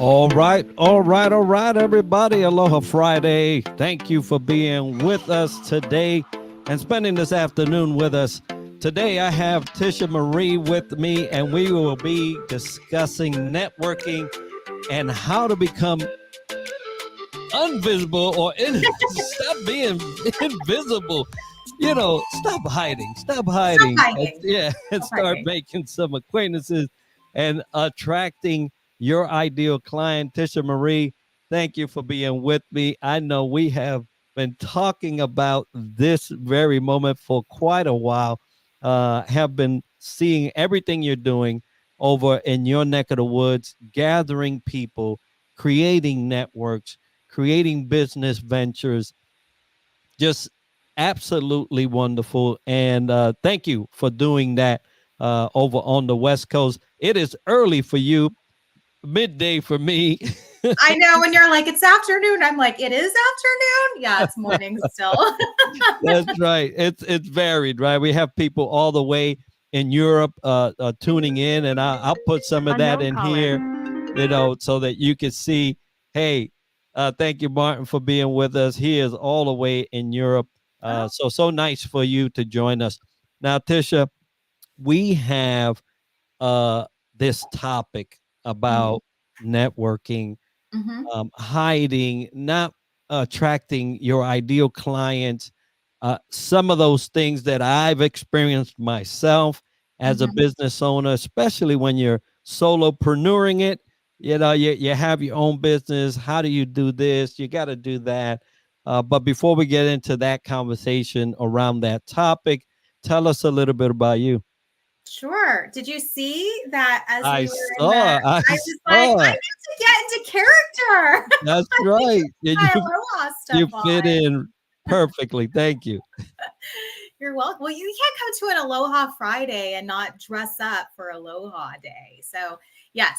All right, everybody. Aloha Friday. Thank you for being with us today and spending this afternoon with us. Today, I have Tisha Marie with me, and we will be discussing networking and how to become invisible stop being invisible. Stop hiding. Stop Stop hiding. hiding. And Stop start hiding. making some acquaintances and attracting your ideal client. Tisha Marie, thank you for being with me. I know we have been talking about this very moment for quite a while. Have been seeing everything you're doing over in your neck of the woods, gathering people, creating networks, creating business ventures, just absolutely wonderful. And thank you for doing that over on the West Coast. It is early for you, midday for me. I know when you're like, it's afternoon. I'm like, it is afternoon. Yeah, it's morning still. That's right. It's varied, right? We have people all the way in Europe tuning in, and I'll put some of that in here, so that you can see. Hey, thank you, Martin, for being with us. He is all the way in Europe. So nice for you to join us. Now, Tisha, we have this topic about networking, Mhm. hiding, not attracting your ideal clients. Some of those things that I've experienced myself as a Mhm. business owner, especially when you're solopreneuring it. You have your own business. How do you do this? You got to do that. But before we get into that conversation around that topic, tell us a little bit about you. Sure. Did you see that as I we were in the saw, I I was like, I saw. need to get into character. That's I need to right. put my Aloha You stuff fit on. in perfectly. Thank you. You're welcome. Well, you can't come to an Aloha Friday and not dress up for Aloha Day. So yes.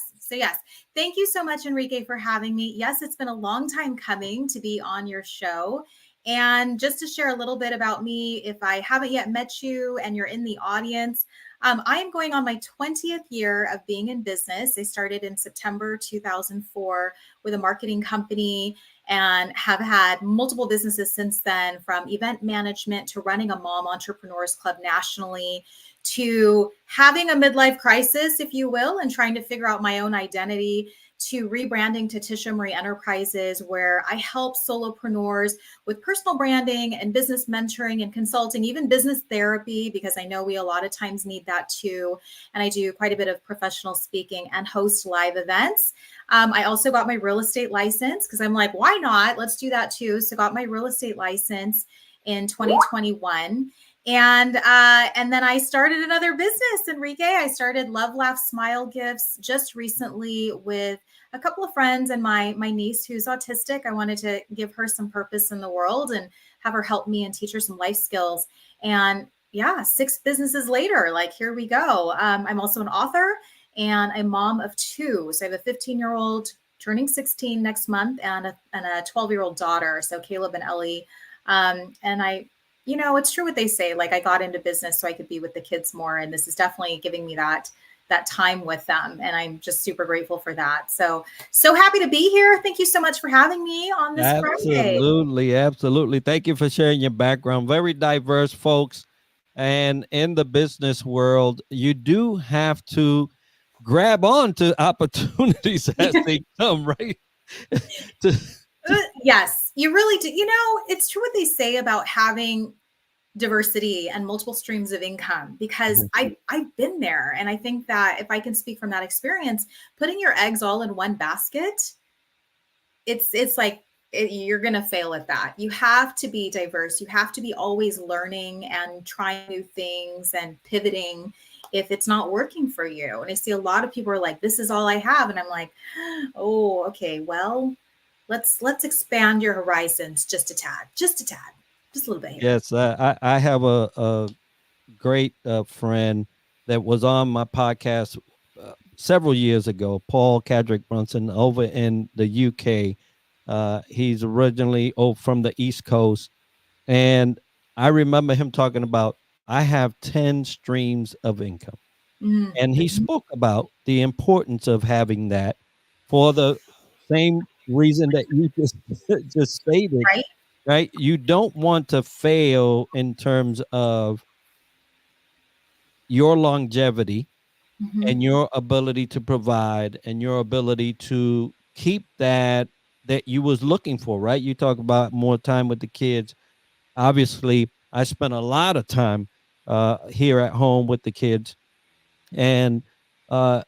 Thank you so much, Enrique, for having me. Yes, it's been a long time coming to be on your show. And just to share a little bit about me, if I haven't yet met you and you're in the audience, I am going on my 20th year of being in business. I started in September 2004 with a marketing company and have had multiple businesses since then, from event management to running a mom entrepreneurs club nationally to having a midlife crisis, if you will, and trying to figure out my own identity, to rebranding to Tisha Marie Enterprises, where I help solopreneurs with personal branding and business mentoring and consulting, even business therapy, because I know we a lot of times need that too. And I do quite a bit of professional speaking and host live events. I also got my real estate license because I'm like, why not? Let's do that too. So got my real estate license in 2021. And then I started another business, Enrique. I started Love Laugh Smile Gifts just recently with a couple of friends and my niece who's autistic. I wanted to give her some purpose in the world and have her help me and teach her some life skills. And yeah, 6 businesses later, like here we go. I'm also an author and a mom of 2. So I have a 15-year-old turning 16 next month and a 12-year-old daughter. So Caleb and Ellie. And it's true what they say. Like I got into business so I could be with the kids more. And this is definitely giving me that time with them. And I'm just super grateful for that. So happy to be here. Thank you so much for having me on this Friday. Absolutely. Thank you for sharing your background. Very diverse, folks. And in the business world, you do have to grab on to opportunities as they come, right? To- Yes, you really do. It's true what they say about having diversity and multiple streams of income, because I've been there. And I think that if I can speak from that experience, putting your eggs all in one basket, it's like you're going to fail at that. You have to be diverse. You have to be always learning and trying new things and pivoting if it's not working for you. And I see a lot of people are like, this is all I have. And I'm like, oh, okay, well, let's expand your horizons just a tad, just a little bit here. yes, I have a great friend that was on my podcast several years ago, Paul Cadrick Brunson, over in the UK. He's originally from the East Coast. And I remember him talking about, I have 10 streams of income. Mm-hmm. And he spoke about the importance of having that for the same reason that you just just stated, Right. right? You don't want to fail in terms of your longevity Mhm. and your ability to provide and your ability to keep that you was looking for, right? You talk about more time with the kids. Obviously, I spent a lot of time here at home with the kids, and uh,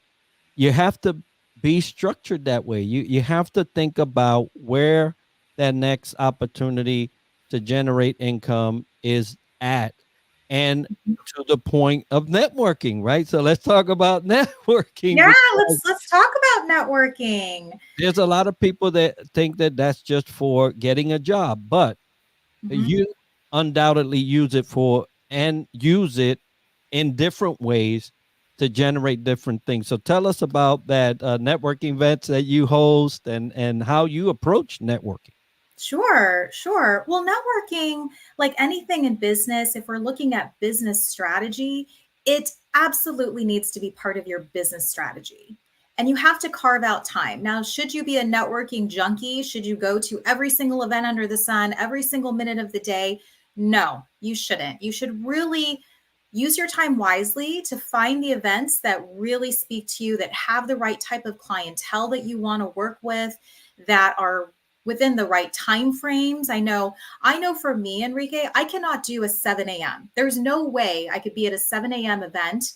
you have to be structured that way. You have to think about where that next opportunity to generate income is at, and to the point of networking, right? So let's talk about networking, Yeah, because let's talk about networking. there's a lot of people that think that that's just for getting a job, but Mhm. you undoubtedly use it in different ways to generate different things. So tell us about that networking events that you host, and how you approach networking. Sure, sure. Well, networking, like anything in business, if we're looking at business strategy, it absolutely needs to be part of your business strategy. And you have to carve out time. Now, should you be a networking junkie? Should you go to every single event under the sun, every single minute of the day? No, you shouldn't. You should really use your time wisely to find the events that really speak to you, that have the right type of clientele that you want to work with, that are within the right time frames. I know for me, Enrique, I cannot do a 7 a.m. There's no way I could be at a 7 a.m. event,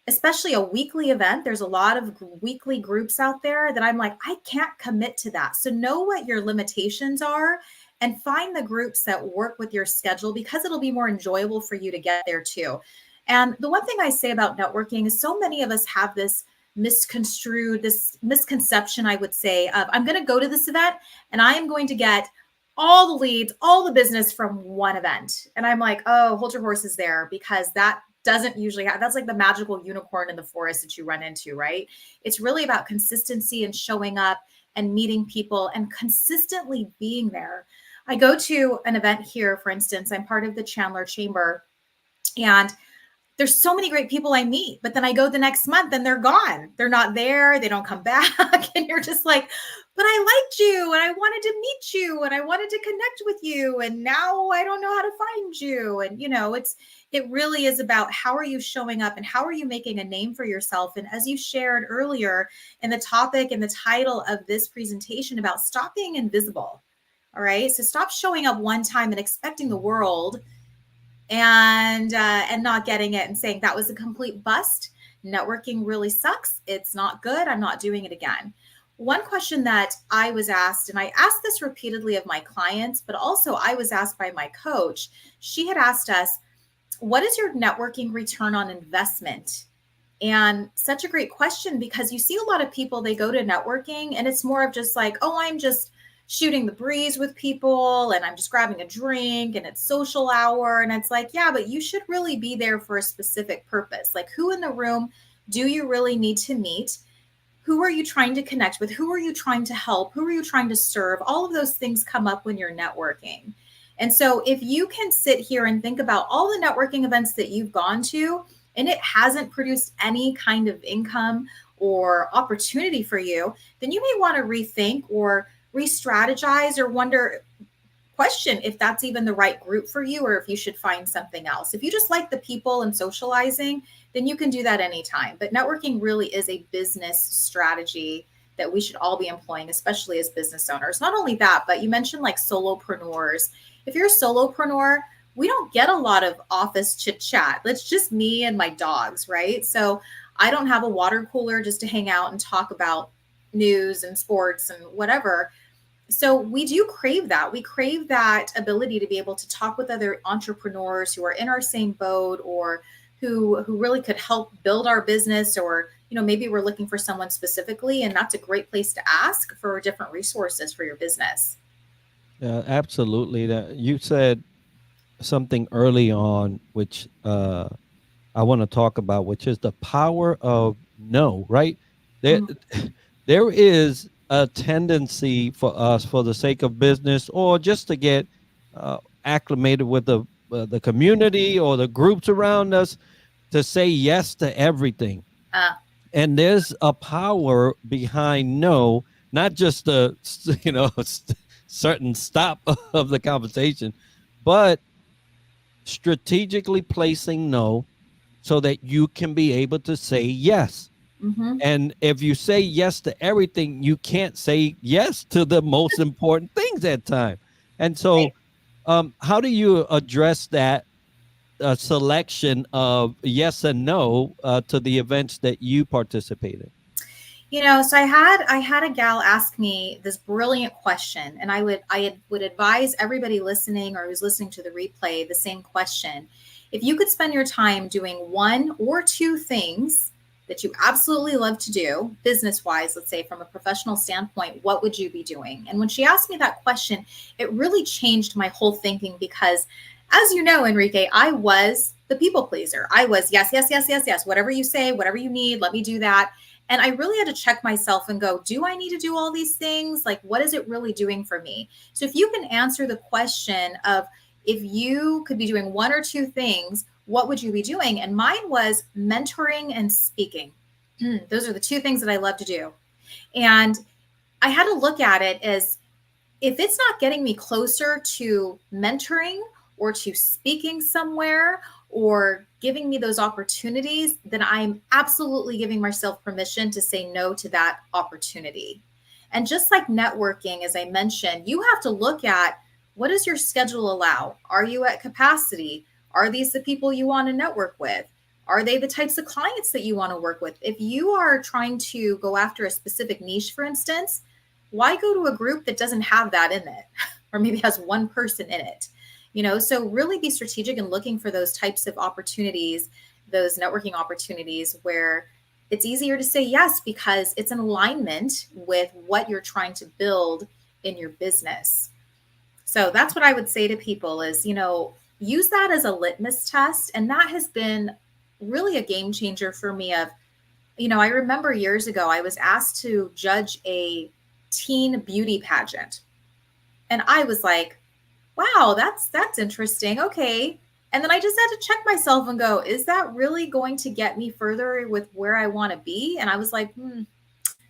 especially a weekly event. There's a lot of weekly groups out there that I'm like, I can't commit to that. So know what your limitations are and find the groups that work with your schedule, because it'll be more enjoyable for you to get there too. And the one thing I say about networking is so many of us have this misconception, I would say, of I'm going to go to this event and I am going to get all the leads, all the business from one event. And I'm like, oh, hold your horses there, because that doesn't usually have, that's like the magical unicorn in the forest that you run into, right? It's really about consistency and showing up and meeting people and consistently being there. I go to an event here, for instance, I'm part of the Chandler Chamber, and there's so many great people I meet, but then I go the next month and they're gone. They're not there. They don't come back. And you're just like, but I liked you and I wanted to meet you and I wanted to connect with you. And now I don't know how to find you. And, it really is about how are you showing up and how are you making a name for yourself. And as you shared earlier in the topic and the title of this presentation about stop being invisible. All right. So stop showing up one time and expecting the world and not getting it and saying that was a complete bust. Networking really sucks. It's not good. I'm not doing it again. One question that I was asked, and I asked this repeatedly of my clients, but also I was asked by my coach. She had asked us, what is your networking return on investment? And such a great question, because you see a lot of people, they go to networking and it's more of just like, oh, I'm just shooting the breeze with people and I'm just grabbing a drink and it's social hour. And it's like, yeah, but you should really be there for a specific purpose. Like, who in the room do you really need to meet? Who are you trying to connect with? Who are you trying to help? Who are you trying to serve? All of those things come up when you're networking. And so if you can sit here and think about all the networking events that you've gone to and it hasn't produced any kind of income or opportunity for you, then you may want to rethink or re-strategize or question if that's even the right group for you or if you should find something else. If you just like the people and socializing, then you can do that anytime. But networking really is a business strategy that we should all be employing, especially as business owners. Not only that, but you mentioned like solopreneurs. If you're a solopreneur, we don't get a lot of office chit chat. That's just me and my dogs, right? So I don't have a water cooler just to hang out and talk about news and sports and whatever. So we do crave that. We crave that ability to be able to talk with other entrepreneurs who are in our same boat, or who really could help build our business, or maybe we're looking for someone specifically, and that's a great place to ask for different resources for your business. Absolutely. That you said something early on, which I want to talk about, which is the power of no. Right there, Mm, there is a tendency for us, for the sake of business, or just to get acclimated with the community or the groups around us, to say yes to everything. uh, And there's a power behind no not just a certain stop of the conversation, but strategically placing no so that you can be able to say yes. Mm-hmm. And if you say yes to everything, you can't say yes to the most important things at time. And Right. so, how do you address that selection of yes and no to the events that you participate in? So I had a gal ask me this brilliant question, and I would advise everybody listening or who's listening to the replay the same question. If you could spend your time doing one or two things that you absolutely love to do, business wise, let's say from a professional standpoint, what would you be doing? And when she asked me that question, it really changed my whole thinking because, as you know, Enrique, I was the people pleaser. I was yes, yes, yes, yes, yes, whatever you say, whatever you need, let me do that. And I really had to check myself and go, do I need to do all these things? Like, what is it really doing for me? So, if you can answer the question of if you could be doing one or two things, what would you be doing? And mine was mentoring and speaking. Those are the two things that I love to do. And I had to look at it as if it's not getting me closer to mentoring or to speaking somewhere or giving me those opportunities, then I'm absolutely giving myself permission to say no to that opportunity. And just like networking, as I mentioned, you have to look at what does your schedule allow? Are you at capacity? Are these the people you want to network with? Are they the types of clients that you want to work with? If you are trying to go after a specific niche, for instance, why go to a group that doesn't have that in it or maybe has one person in it? So really be strategic in looking for those types of opportunities, those networking opportunities where it's easier to say yes because it's in alignment with what you're trying to build in your business. So that's what I would say to people is, use that as a litmus test. And that has been really a game changer for me of, I remember years ago, I was asked to judge a teen beauty pageant. And I was like, wow, that's interesting. Okay. And then I just had to check myself and go, is that really going to get me further with where I want to be? And I was like,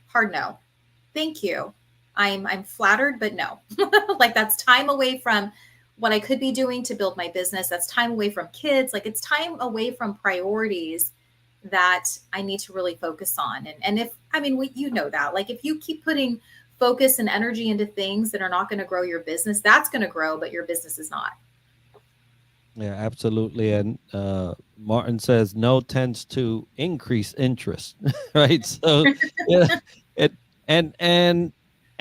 hard no. Thank you. I'm flattered, but no. Like that's time away from what I could be doing to build my business. That's time away from kids. Like it's time away from priorities that I need to really focus on. And if I mean you know that. Like if you keep putting focus and energy into things that are not going to grow your business, that's going to grow, but your business is not. Yeah, absolutely. And Martin says no tends to increase interest, right? So, yeah, it and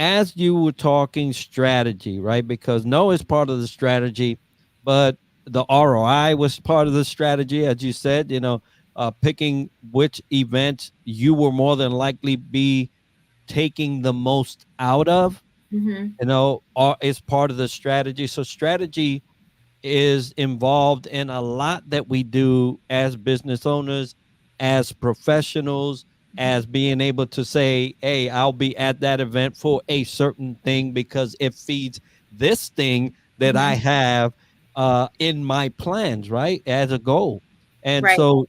as you were talking strategy, right? Because no is part of the strategy, but the ROI was part of the strategy, as you said. Picking which events you will more than likely be taking the most out of, Mm-hmm. is part of the strategy. So strategy is involved in a lot that we do as business owners, as professionals, as being able to say, hey, I'll be at that event for a certain thing because it feeds this thing that I Mm-hmm. have in my plans, right? As a goal. And Right. so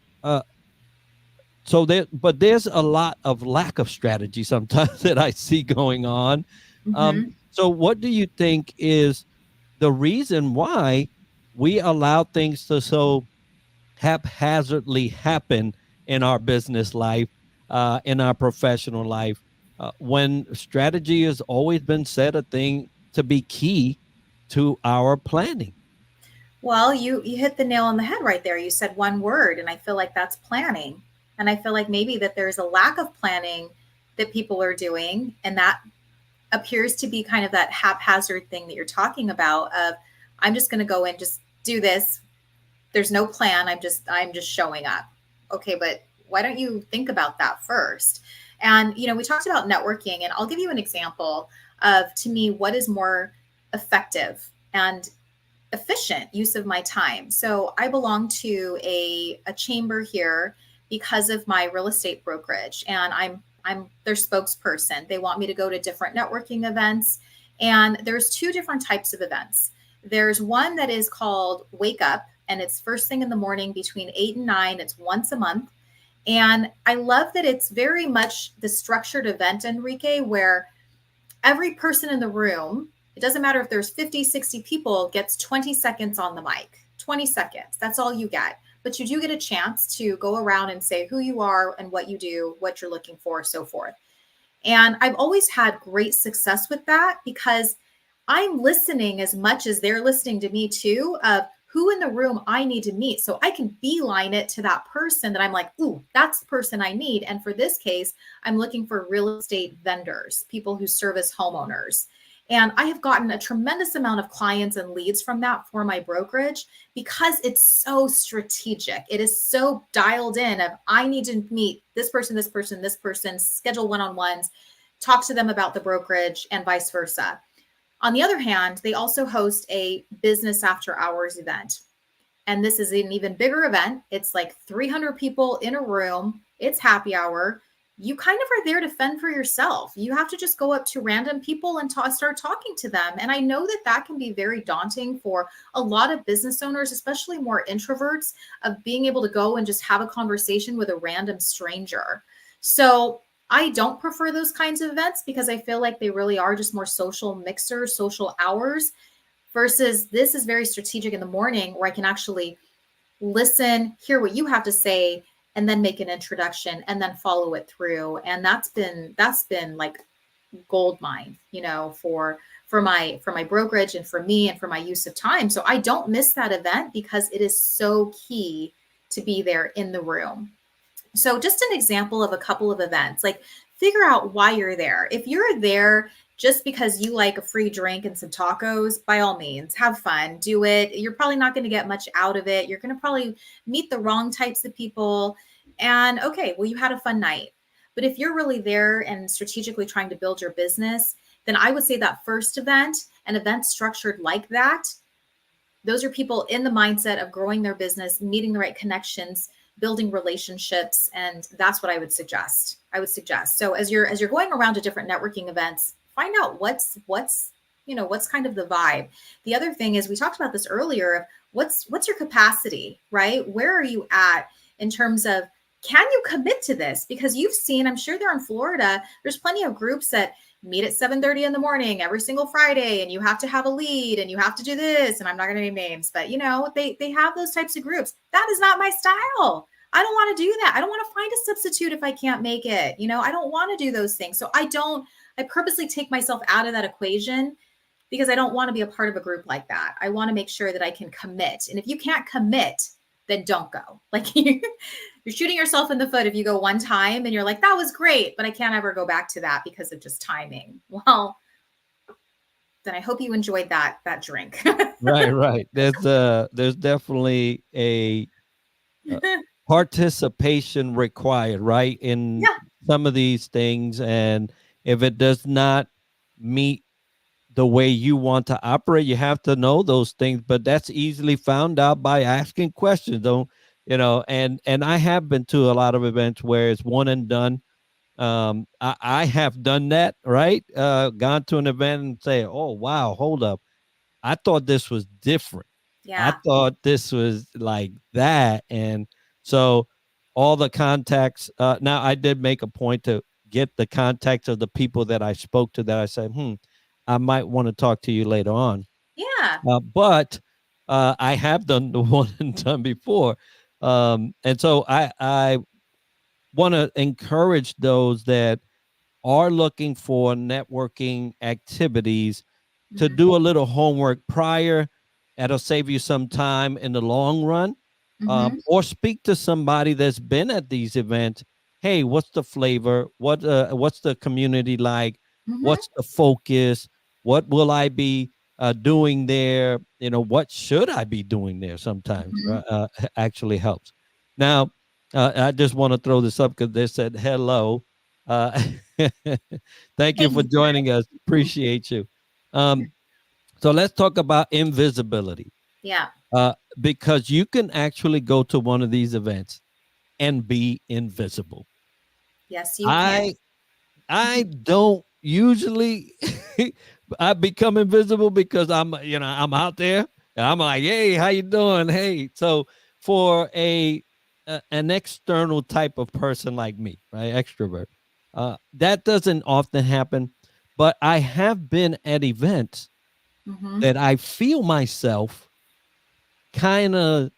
there, but there's a lot of lack of strategy sometimes that I see going on. Mm-hmm. So what do you think is the reason why we allow things to so haphazardly happen in our business life, in our professional life, when strategy has always been said a thing to be key to our planning? Well, you hit the nail on the head right there. You said one word, and I feel like that's planning. And I feel like maybe that there's a lack of planning that people are doing, and that appears to be kind of that haphazard thing that you're talking about of I'm just going to go and just do this. There's no plan. I'm just showing up. Okay, but why don't you think about that first? And we talked about networking, and I'll give you an example of to me what is more effective and efficient use of my time. So I belong to a chamber here because of my real estate brokerage, and I'm their spokesperson. They want me to go to different networking events, and there's two different types of events. There's one that is called Wake Up, and it's first thing in the morning between 8 and 9. It's once a month, and I love that it's very much the structured event, Enrique, where Every person in the room, it doesn't matter if there's 50, 60 people, gets 20 seconds on the mic. 20 seconds. That's all you get. But you do get a chance to go around and say who you are and what you do, what you're looking for, so forth. And I've always had great success with that because I'm listening as much as they're listening to me too, of who in the room I need to meet. So I can beeline it to that person that I'm like, ooh, that's the person I need. And for this case, I'm looking for real estate vendors, people who service homeowners. And I have gotten a tremendous amount of clients and leads from that for my brokerage because it's so strategic. It is so dialed in of I need to meet this person, this person, this person, schedule one-on-ones, talk to them about the brokerage and vice versa. On the other hand, they also host a business after hours event. And this is an even bigger event. It's like 300 people in a room. It's happy hour. You kind of are there to fend for yourself. You have to just go up to random people and start talking to them. And I know that that can be very daunting for a lot of business owners, especially more introverts, of being able to go and just have a conversation with a random stranger. So I don't prefer those kinds of events because I feel like they really are just more social mixers, social hours, versus this is very strategic in the morning where I can actually listen, hear what you have to say, and then make an introduction and then follow it through. And that's been like gold mine, for my brokerage and for me and for my use of time. So I don't miss that event because it is so key to be there in the room. So just an example of a couple of events, like figure out why you're there. If you're there just because you like a free drink and some tacos, by all means, have fun, do it. You're probably not going to get much out of it. You're going to probably meet the wrong types of people. And okay, well, you had a fun night. But if you're really there and strategically trying to build your business, then I would say that first event, an event structured like that, those are people in the mindset of growing their business, meeting the right connections, building relationships, and that's what I would suggest. So as you're going around to different networking events, find out what's kind of the vibe. The other thing is we talked about this earlier. What's your capacity, right? Where are you at in terms of can you commit to this? Because you've seen, I'm sure they're in Florida, there's plenty of groups that meet at 7:30 in the morning every single Friday, and you have to have a lead and you have to do this. And I'm not going to name names, but they have those types of groups. That is not my style. I don't want to do that. I don't want to find a substitute if I can't make it. I don't want to do those things. So I purposely take myself out of that equation because I don't want to be a part of a group like that. I want to make sure that I can commit. And if you can't commit, then don't go. Like you're shooting yourself in the foot if you go one time and you're like, that was great, but I can't ever go back to that because of just timing. Well, then I hope you enjoyed that drink. Right. There's definitely a participation required, right, in Yeah. some of these things. And if it does not meet the way you want to operate, you have to know those things, but that's easily found out by asking questions. Don't and I have been to a lot of events where it's one and done. I have done that, right? Gone to an event and say, oh wow, hold up, I thought this was different. I Yeah. thought this was like that. And so all the contacts, now I did make a point to get the contacts of the people that I spoke to, that I said, I might want to talk to you later on. Yeah. But I have done the one and done before. And so I want to encourage those that are looking for networking activities to Mm-hmm. do a little homework prior. That'll save you some time in the long run. Mm-hmm. Or speak to somebody that's been at these events. Hey, what's the flavor? What's the community like? Mm-hmm. What's the focus? What will I be doing there? What should I be doing there? Sometimes Mm-hmm. actually helps. Now, I just want to throw this up because they said hello. Uh, Thank you Thank for you. joining us. Appreciate you. Um, so let's talk about invisibility, Yeah. because you can actually go to one of these events and be invisible. Yes, you can. I I don't usually I become invisible because I'm out there and I'm like, hey, how you doing? Hey, so for an external type of person like me, right, extrovert, that doesn't often happen. but I have been at events Mm-hmm. that I feel myself kind of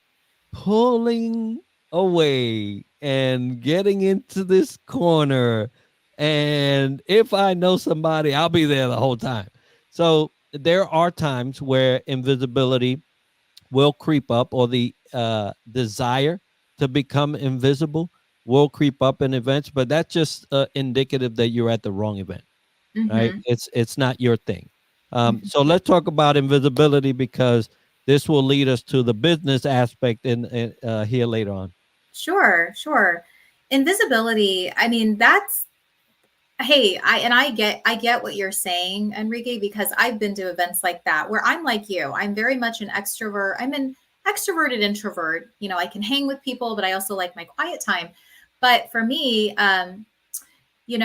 pulling away and getting into this corner. And if I know somebody, I'll be there the whole time. So there are times where invisibility will creep up, or the desire to become invisible will creep up in events, but that's just indicative that you're at the wrong event, right? Mm-hmm. It's not your thing. Mm-hmm. So let's talk about invisibility, because this will lead us to the business aspect in here later on. Sure, sure. Invisibility, I mean, that's hey, I get what you're saying, Enrique, because I've been to events like that where I'm like you. I'm very much an extrovert. I'm an extroverted introvert. I can hang with people, but I also like my quiet time. But for me, you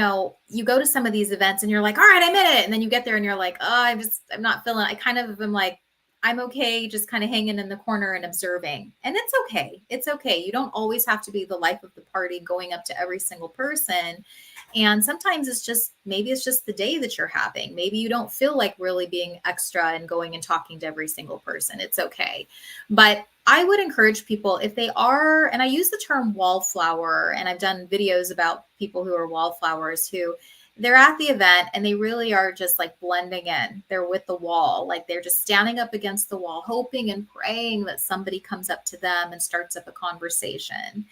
go to some of these events and you're like, all right, I'm in it. And then you get there and you're like, oh, I'm not feeling, I kind of am like, I'm okay, just kind of hanging in the corner and observing. And it's okay. It's okay. You don't always have to be the life of the party going up to every single person. And sometimes maybe it's just the day that you're having. Maybe you don't feel like really being extra and going and talking to every single person. It's okay. But I would encourage people, if they are, and I use the term wallflower, and I've done videos about people who are wallflowers who they're at the event and they really are just like blending in. They're with the wall, like they're just standing up against the wall, hoping and praying that somebody comes up to them and starts up a conversation.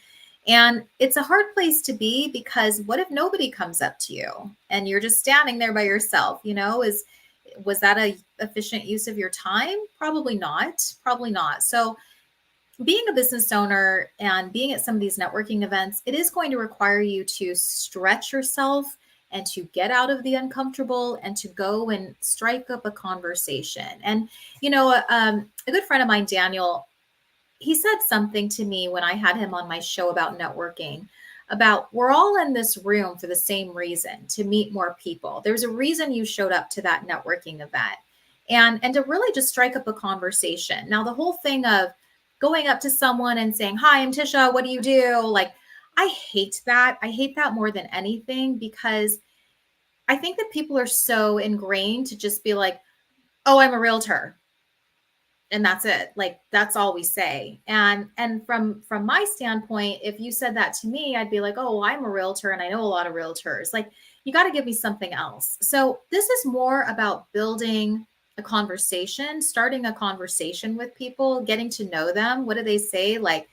And it's a hard place to be, because what if nobody comes up to you and you're just standing there by yourself? Was that a efficient use of your time? Probably not. Probably not. So being a business owner and being at some of these networking events, it is going to require you to stretch yourself and to get out of the uncomfortable and to go and strike up a conversation. And, a good friend of mine, Daniel, he said something to me when I had him on my show about networking, about we're all in this room for the same reason, to meet more people. There's a reason you showed up to that networking event, and to really just strike up a conversation. Now, the whole thing of going up to someone and saying, hi, I'm Tisha, what do you do? Like, I hate that. I hate that more than anything, because I think that people are so ingrained to just be like, oh, I'm a realtor, and that's it. Like, that's all we say. And from my standpoint, if you said that to me, I'd be like, oh, well, I'm a realtor and I know a lot of realtors. Like, you got to give me something else. So this is more about building a conversation, starting a conversation with people, getting to know them. What do they say? Like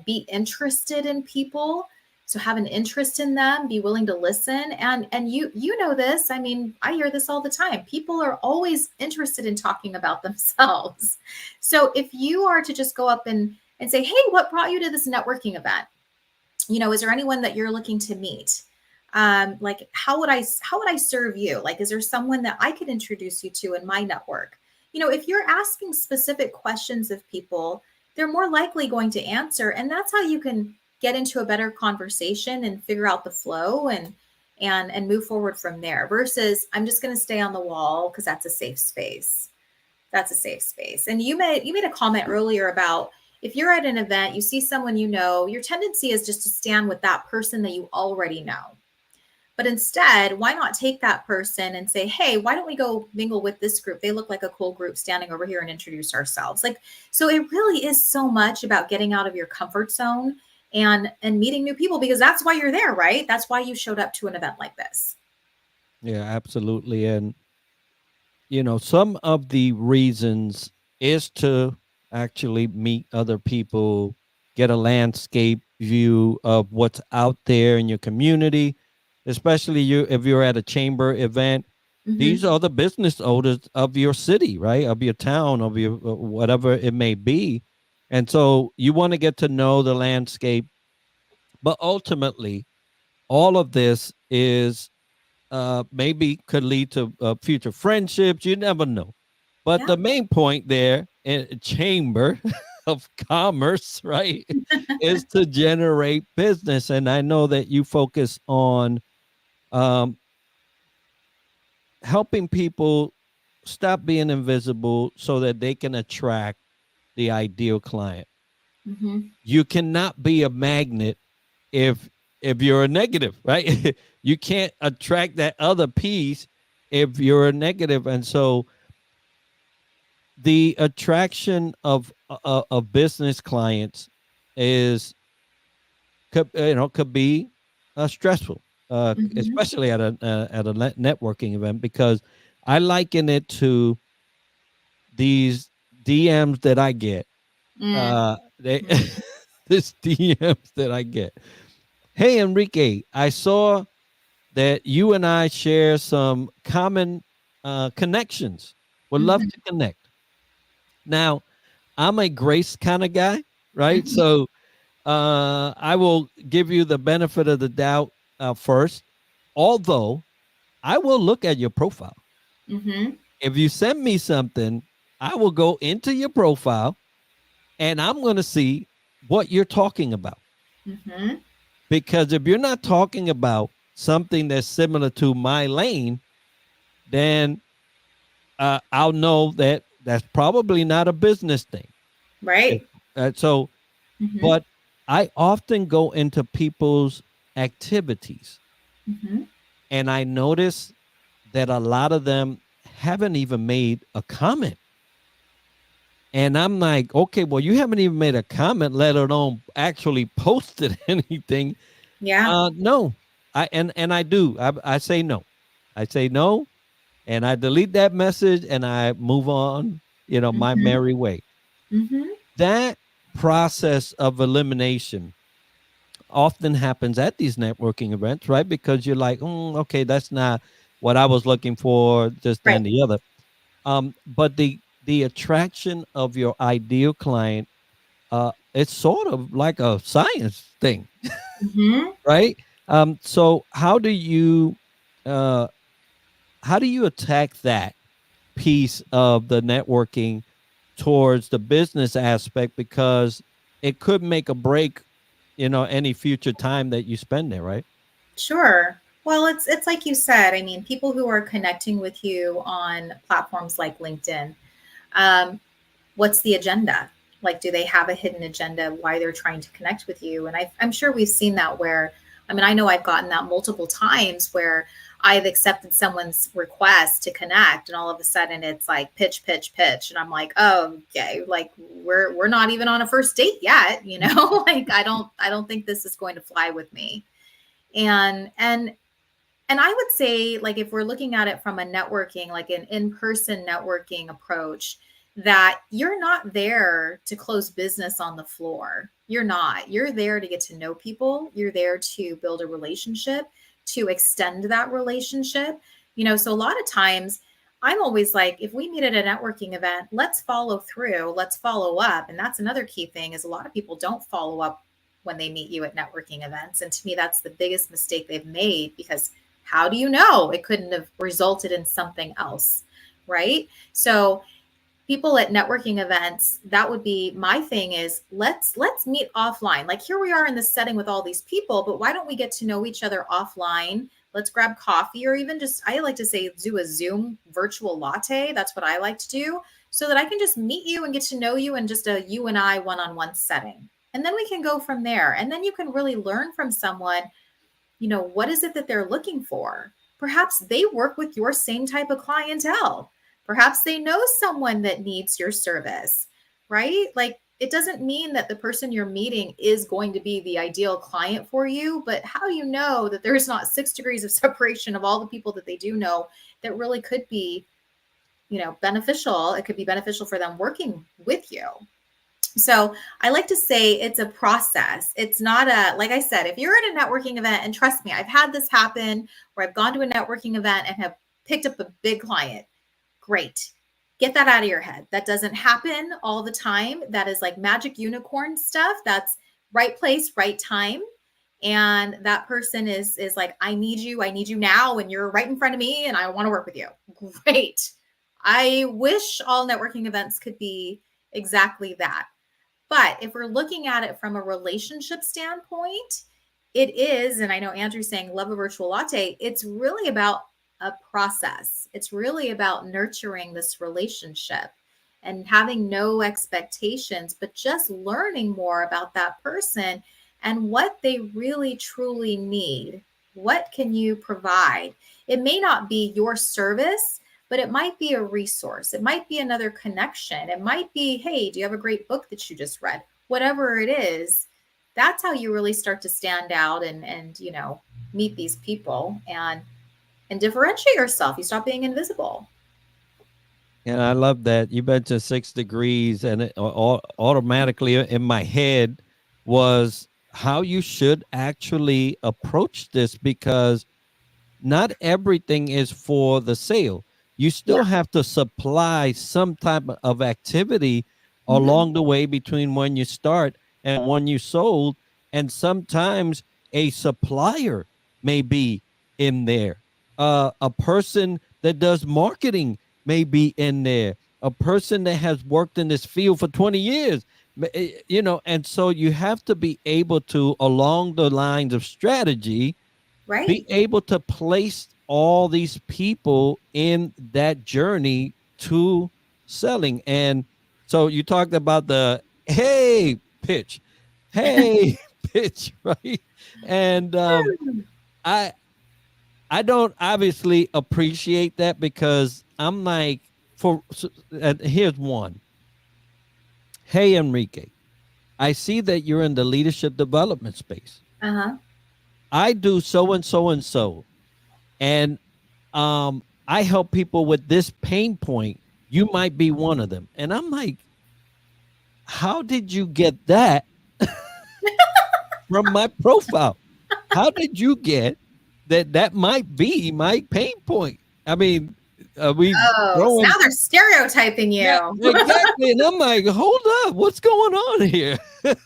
be interested in people. So have an interest in them, be willing to listen. And you know this. I mean, I hear this all the time. People are always interested in talking about themselves. So if you are to just go up and say, hey, what brought you to this networking event? Is there anyone that you're looking to meet? Like, how would I serve you? Like, is there someone that I could introduce you to in my network? If you're asking specific questions of people, they're more likely going to answer. And that's how you can get into a better conversation and figure out the flow and move forward from there, versus I'm just going to stay on the wall because that's a safe space. That's a safe space. And you made a comment earlier about, if you're at an event, you see someone, your tendency is just to stand with that person that you already know. But instead, why not take that person and say, hey, why don't we go mingle with this group? They look like a cool group, standing over here, and introduce ourselves. Like, so it really is so much about getting out of your comfort zone and meeting new people, because that's why you're there, right? That's why you showed up to an event like this. Yeah, absolutely. And some of the reasons is to actually meet other people, get a landscape view of what's out there in your community, especially if you're at a chamber event. Mm-hmm. These are the business owners of your city, right? Of your town, of your whatever it may be. And so you want to get to know the landscape, but ultimately all of this is maybe could lead to future friendships. You never know. But Yeah. the main point there in chamber of commerce, right, is to generate business. And I know that you focus on um, helping people stop being invisible so that they can attract the ideal client. Mm-hmm. You cannot be a magnet if you're a negative, right? You can't attract that other piece if you're negative. And so the attraction of business clients is could be stressful, Mm-hmm. especially at a networking event, because I liken it to these DMs that I get. They Mm-hmm. this DMs that I get. Hey Enrique, I saw that you and I share some common connections. Would love to connect. Now, I'm a grace kind of guy, right? Mm-hmm. So I will give you the benefit of the doubt first, although I will look at your profile. Mm-hmm. If you send me something, I will go into your profile and I'm going to see what you're talking about. Mm-hmm. Because if you're not talking about something that's similar to my lane, then I'll know that that's probably not a business thing. If, Right. so, Mm-hmm. but I often go into people's activities Mm-hmm. and I notice that a lot of them haven't even made a comment. And I'm like, okay, well, you haven't even made a comment, let alone actually posted anything. Yeah. No, and I do. I say no. I say no, and I delete that message, and I move on. My Mm-hmm. merry way. Mm-hmm. That process of elimination often happens at these networking events, right? Because you're like, okay, that's not what I was looking for, just Right. and the other. But the attraction of your ideal client, it's sort of like a science thing, Mm-hmm. right? So uh, how do you attack that piece of the networking towards the business aspect, because it could make or break any future time that you spend there, right? Sure. Well, it's like you said. I mean, people who are connecting with you on platforms like LinkedIn, um, what's the agenda? Like, do they have a hidden agenda why they're trying to connect with you? And I'm sure we've seen that where, I mean, I know I've gotten that multiple times where I've accepted someone's request to connect, and all of a sudden it's like pitch, pitch, pitch, and I'm like, oh, okay, like we're not even on a first date yet, you know? Like I don't think this is going to fly with me. And I would say, like, if we're looking at it from a networking, like an in-person networking approach, that you're not there to close business on the floor. You're not. You're there to get to know people. You're there to build a relationship, to extend that relationship. So a lot of times I'm always like, if we meet at a networking event, let's follow through, let's follow up. And that's another key thing is a lot of people don't follow up when they meet you at networking events. And to me, that's the biggest mistake they've made, because how do you know it couldn't have resulted in something else? Right. So people at networking events, that would be my thing is let's meet offline. Like, here we are in this setting with all these people, but why don't we get to know each other offline? Let's grab coffee, or even just, I like to say, do a Zoom virtual latte. That's what I like to do, so that I can just meet you and get to know you in just a you and I one-on-one setting. And then we can go from there. And then you can really learn from someone, what is it that they're looking for? Perhaps they work with your same type of clientele. Perhaps they know someone that needs your service, right? Like, it doesn't mean that the person you're meeting is going to be the ideal client for you, but how do you know that there's not 6 degrees of separation of all the people that they do know that really could be, beneficial? It could be beneficial for them working with you. So I like to say it's a process. It's not like I said, if you're at a networking event, and trust me, I've had this happen where I've gone to a networking event and have picked up a big client. Great. Get that out of your head. That doesn't happen all the time. That is like magic unicorn stuff. That's right place, right time. And that person is like, I need you now, and you're right in front of me, and I want to work with you. Great. I wish all networking events could be exactly that. But if we're looking at it from a relationship standpoint, it is, and I know Andrew's saying love a virtual latte, it's really about a process. It's really about nurturing this relationship and having no expectations, but just learning more about that person and what they really truly need. What can you provide? It may not be your service, but it might be a resource. It might be another connection. It might be, hey, do you have a great book that you just read? Whatever it is, that's how you really start to stand out and meet these people and differentiate yourself. You stop being invisible. And I love that you mentioned 6 degrees, and it automatically in my head was how you should actually approach this, because not everything is for the sale. You Yeah. still have to supply some type of activity Hmm. along the way between when you start and when you sold. And sometimes a supplier may be in there. A person that does marketing may be in there. A person that has worked in this field for 20 years, and so you have to be able to, along the lines of strategy, be Right. able to place all these people in that journey to selling. And so you talked about the hey pitch, hey pitch, right? And I I don't obviously appreciate that, because I'm like, here's one. Hey Enrique, I see that you're in the leadership development space. Uh-huh. I do so and so and so, and I help people with this pain point. You might be one of them. And I'm like, how did you get that from my profile? How did you get that that might be my pain point? I mean, we Oh, so now throwing, they're stereotyping yeah, you. exactly. And I'm like, hold up, what's going on here?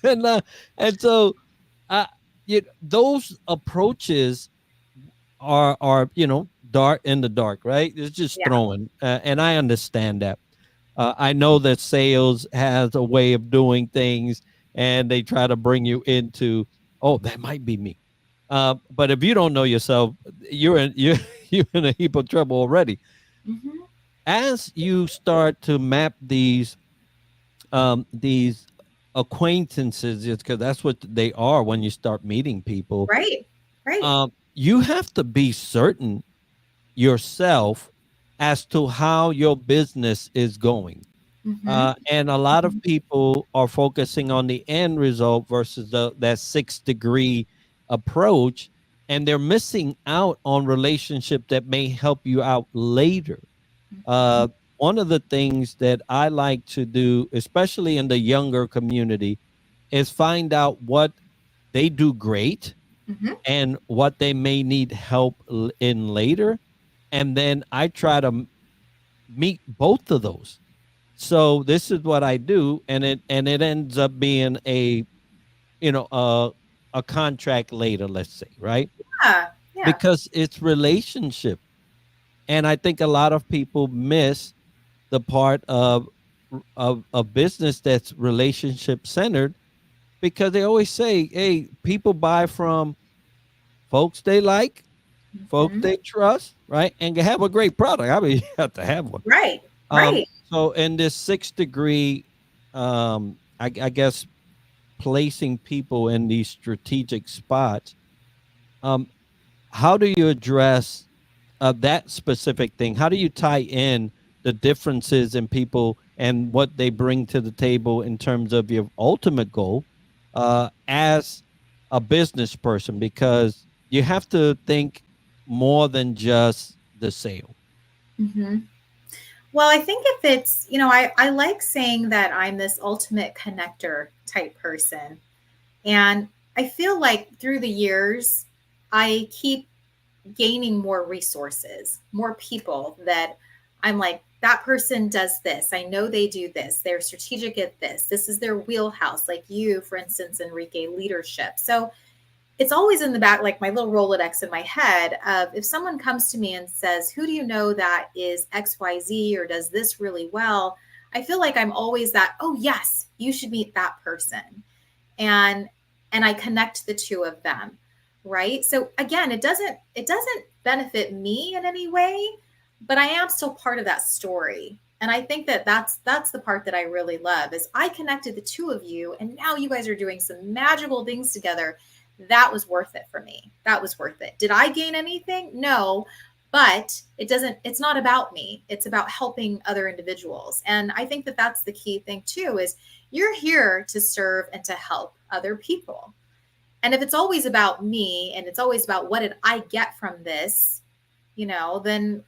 and uh, and so uh, those approaches are dark in the dark, right? It's just Yeah. throwing, and I understand that. I know that sales has a way of doing things, and they try to bring you into, oh, that might be me. But if you don't know yourself, you're in a heap of trouble already. Hmm. As you start to map these acquaintances, because that's what they are when you start meeting people. Right. Right. You have to be certain yourself as to how your business is going. Hmm. And a lot of Hmm. people are focusing on the end result versus that 6 degree approach, and they're missing out on relationship that may help you out later. Uh, One of the things that I like to do, especially in the younger community, is find out what they do great Hmm. and what they may need help in later, and then I try to meet both of those. So this is what I do, and it ends up being you know a a contract later, let's say, right? Yeah. Yeah. Because it's relationship, and I think a lot of people miss the part of business that's relationship centered, because they always say, "Hey, people buy from folks they like, folks Hmm. they trust, right, and have a great product." I mean, you have to have one. Right. Right. So in this 6 degree, I guess placing people in these strategic spots, um, how do you address that specific thing? How do you tie in the differences in people and what they bring to the table in terms of your ultimate goal as a business person? Because you have to think more than just the sale. Hmm. Well, I think if it's, I like saying that I'm this ultimate connector type person. And I feel like through the years, I keep gaining more resources, more people that I'm like, that person does this. I know they do this. They're strategic at this. This is their wheelhouse. Like you, for instance, Enrique, leadership. So it's always in the back, like my little Rolodex in my head of if someone comes to me and says, who do you know that is XYZ or does this really well? I feel like I'm always that, oh yes, you should meet that person. And I connect the two of them. Right. So again, it doesn't benefit me in any way, but I am still part of that story. And I think that that's the part that I really love is I connected the two of you and now you guys are doing some magical things together That was worth it for me. That was worth it. Did I gain anything? No, but it's not about me. It's about helping other individuals. And I think that that's the key thing too, is you're here to serve and to help other people. And if it's always about me and it's always about what did I get from this, then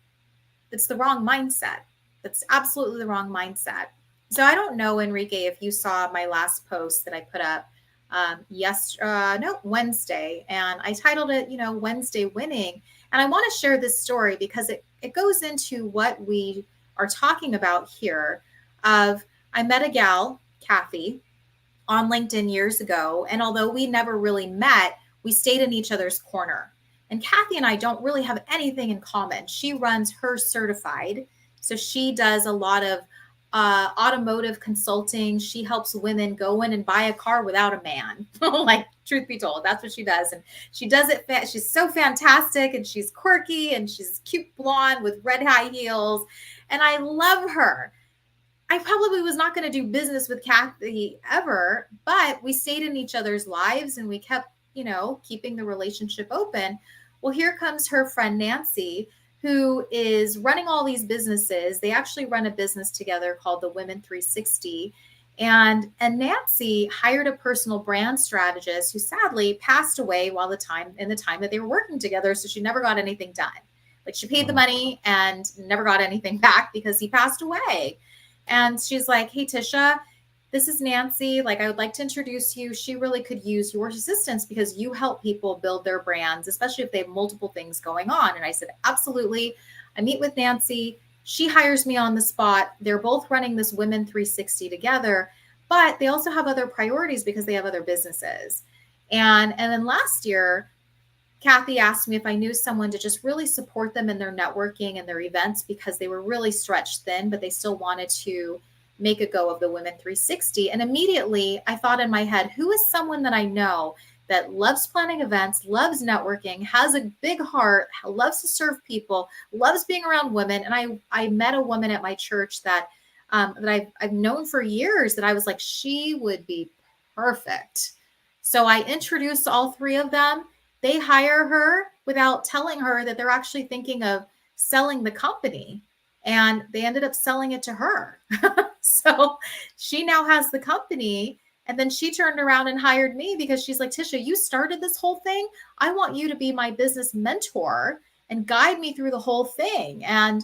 it's the wrong mindset. That's absolutely the wrong mindset. So I don't know, Enrique, if you saw my last post that I put up Wednesday, and I titled it, Wednesday Winning. And I want to share this story because it goes into what we are talking about here. Of I met a gal, Kathy, on LinkedIn years ago. And although we never really met, we stayed in each other's corner. And Kathy and I don't really have anything in common. She runs her certified. So she does a lot of automotive consulting. She helps women go in and buy a car without a man. Like, truth be told, that's what she does. And she does it. She's so fantastic, and she's quirky, and she's cute blonde with red high heels. And I love her. I probably was not going to do business with Kathy ever, but we stayed in each other's lives and we kept, keeping the relationship open. Well, here comes her friend Nancy, who is running all these businesses. They actually run a business together called the Women 360. And Nancy hired a personal brand strategist who sadly passed away while the time that they were working together. So she never got anything done. Like, she paid the money and never got anything back because he passed away. And she's like, hey, Tisha, this is Nancy. Like, I would like to introduce you. She really could use your assistance because you help people build their brands, especially if they have multiple things going on. And I said, absolutely. I meet with Nancy. She hires me on the spot. They're both running this Women 360 together, but they also have other priorities because they have other businesses. And then last year, Kathy asked me if I knew someone to just really support them in their networking and their events because they were really stretched thin, but they still wanted to make a go of the Women 360. And immediately I thought in my head, who is someone that I know that loves planning events, loves networking, has a big heart, loves to serve people, loves being around women. And I met a woman at my church that I've known for years that I was like, she would be perfect. So I introduced all three of them. They hire her without telling her that they're actually thinking of selling the company. And they ended up selling it to her. So she now has the company. And then she turned around and hired me because she's like, Tisha, you started this whole thing. I want you to be my business mentor and guide me through the whole thing. And,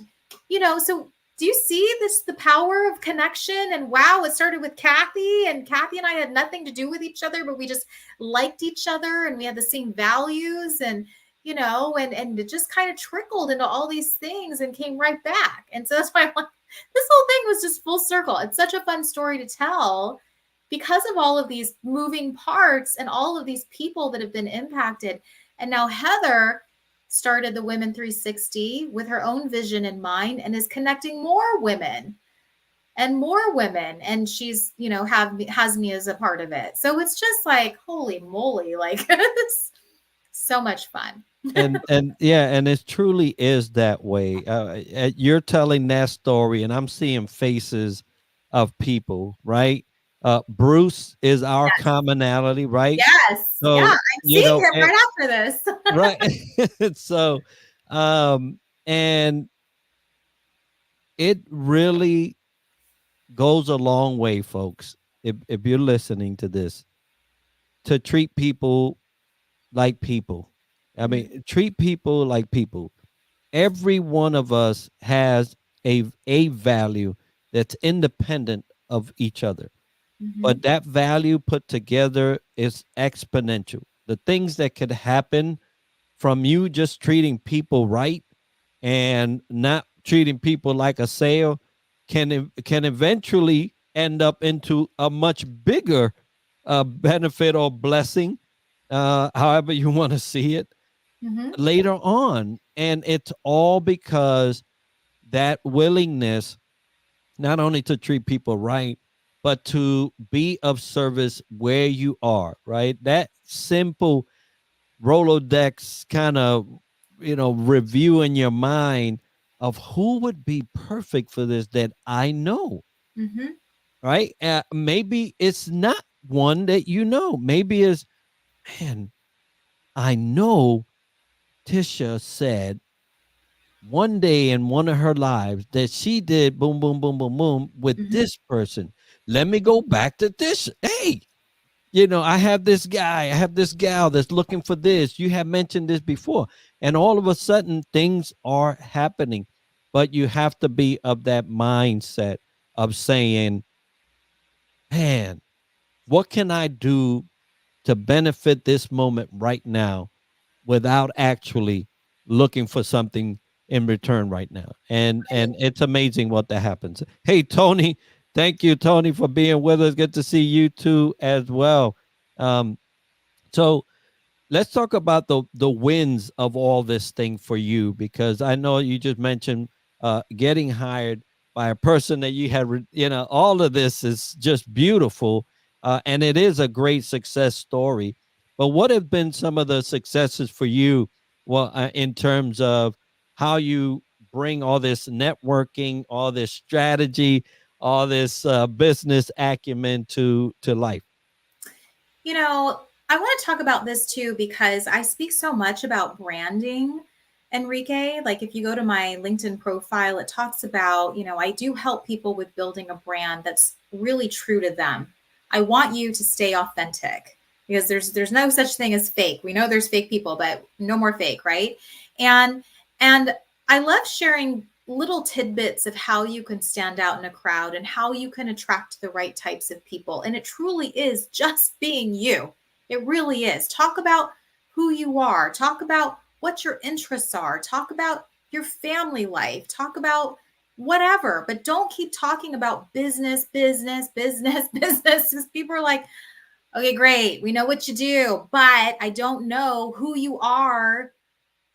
so do you see the power of connection? And wow, it started with Kathy, and Kathy and I had nothing to do with each other, but we just liked each other and we had the same values, and and it just kind of trickled into all these things and came right back. And so that's why I'm like, this whole thing was just full circle. It's such a fun story to tell because of all of these moving parts and all of these people that have been impacted. And now Heather started the Women 360 with her own vision in mind and is connecting more women. And she's, has me as a part of it. So it's just like, holy moly, like it's so much fun. And yeah, and it truly is that way. You're telling that story, and I'm seeing faces of people, right? Bruce is our Yes. commonality, right? Yes. Yeah. So, I'm seeing him right after this. right. So, and it really goes a long way, folks. If you're listening to this, to treat people like people. I mean, treat people like people. Every one of us has a value that's independent of each other. Mm-hmm. But that value put together is exponential. The things that could happen from you just treating people right and not treating people like a sale can eventually end up into a much bigger benefit or blessing, however you want to see it, Mm-hmm. later on. And it's all because that willingness not only to treat people right, but to be of service where you are, right? That simple Rolodex kind of, review in your mind of who would be perfect for this that I know, Mm-hmm. right? Maybe it's not one that you know. Maybe it's, man, I know Tisha said one day in one of her lives that she did boom, boom, boom, boom, boom with Mhm. this person. Let me go back to this. Hey, you know, I have this guy, I have this gal that's looking for this. You have mentioned this before. And all of a sudden, things are happening. But you have to be of that mindset of saying, man, what can I do to benefit this moment right now without actually looking for something in return right now? And it's amazing what that happens. Hey, Tony, thank you, Tony, for being with us. Good to see you too as well. Um, so let's talk about the wins of all this thing for you, because I know you just mentioned getting hired by a person that you had you know, all of this is just beautiful, and it is a great success story. But what have been some of the successes for you, well, in terms of how you bring all this networking, all this strategy, all this business acumen to life? You know, I want to talk about this too because I speak so much about branding, Enrique. Like if you go to my LinkedIn profile, it talks about, I do help people with building a brand that's really true to them. I want you to stay authentic because there's no such thing as fake. We know there's fake people, but no more fake, right? And and I love sharing little tidbits of how you can stand out in a crowd and how you can attract the right types of people. And it truly is just being you. It really is. Talk about who you are, talk about what your interests are, talk about your family life, talk about whatever, but don't keep talking about business, business, business, business, because people are like, okay, great, we know what you do, but I don't know who you are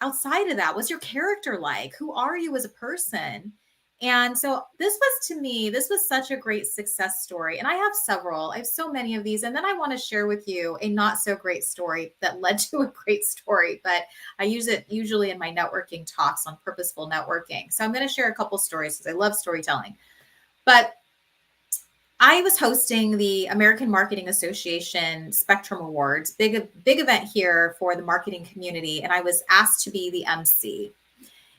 outside of that. What's your character like? Who are you as a person? And so this was, to me, this was such a great success story. And I have several. I have so many of these. And then I want to share with you a not so great story that led to a great story, but I use it usually in my networking talks on purposeful networking. So I'm going to share a couple stories because I love storytelling. But I was hosting the American Marketing Association Spectrum Awards, big event here for the marketing community, and I was asked to be the MC.